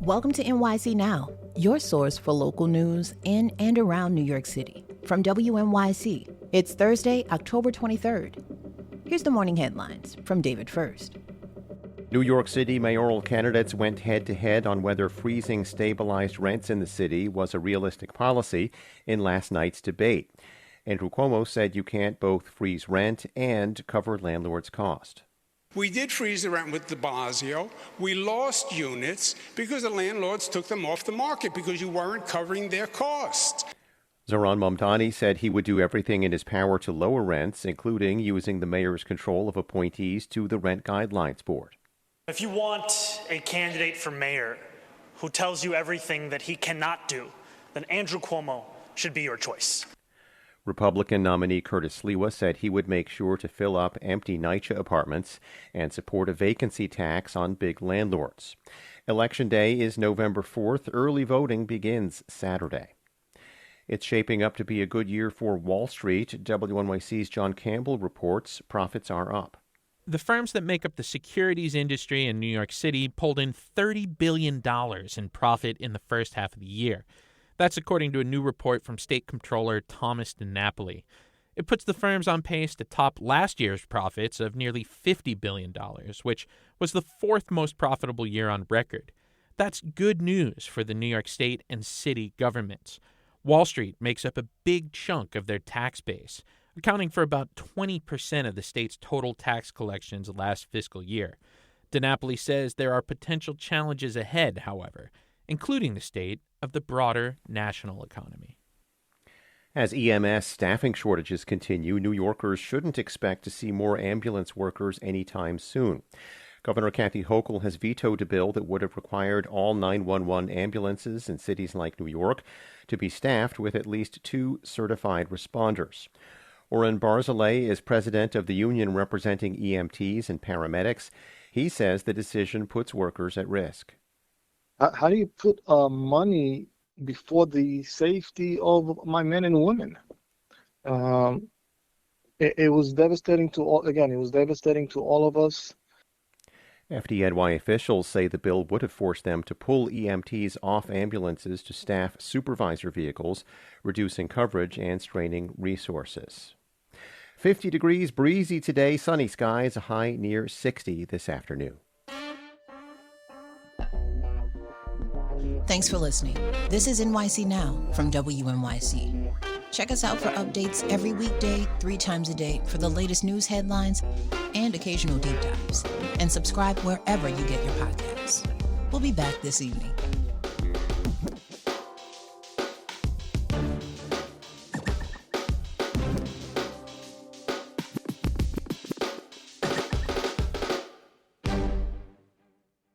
Welcome to NYC Now, your source for local news in and around New York City. From WNYC, it's Thursday, October 23rd. Here's the morning headlines from David First. New York City mayoral candidates went head-to-head on whether freezing stabilized rents in the city was a realistic policy in last night's debate. Andrew Cuomo said you can't both freeze rent and cover landlords' cost. We did freeze the rent with de Blasio. We lost units because the landlords took them off the market because you weren't covering their costs. Zohran Mamdani said he would do everything in his power to lower rents, including using the mayor's control of appointees to the Rent Guidelines Board. If you want a candidate for mayor who tells you everything that he cannot do, then Andrew Cuomo should be your choice. Republican nominee Curtis Sliwa said he would make sure to fill up empty NYCHA apartments and support a vacancy tax on big landlords. Election Day is November 4th. Early voting begins Saturday. It's shaping up to be a good year for Wall Street. WNYC's John Campbell reports profits are up. The firms that make up the securities industry in New York City pulled in $30 billion in profit in the first half of the year. That's according to a new report from State Comptroller Thomas DiNapoli. It puts the firms on pace to top last year's profits of nearly $50 billion, which was the fourth most profitable year on record. That's good news for the New York State and city governments. Wall Street makes up a big chunk of their tax base, accounting for about 20% of the state's total tax collections last fiscal year. DiNapoli says there are potential challenges ahead, however, including the state of the broader national economy. As EMS staffing shortages continue, New Yorkers shouldn't expect to see more ambulance workers anytime soon. Governor Kathy Hochul has vetoed a bill that would have required all 911 ambulances in cities like New York to be staffed with at least 2 certified responders. Oren Barzilay is president of the union representing EMTs and paramedics. He says the decision puts workers at risk. How do you put money before the safety of my men and women? It was devastating to all. Again, it was devastating to all of us. FDNY officials say the bill would have forced them to pull EMTs off ambulances to staff supervisor vehicles, reducing coverage and straining resources. 50 degrees, breezy today, sunny skies, a high near 60 this afternoon. Thanks for listening. This is NYC Now from WNYC. Check us out for updates every weekday, 3 times a day for the latest news headlines and occasional deep dives. And subscribe wherever you get your podcasts. We'll be back this evening.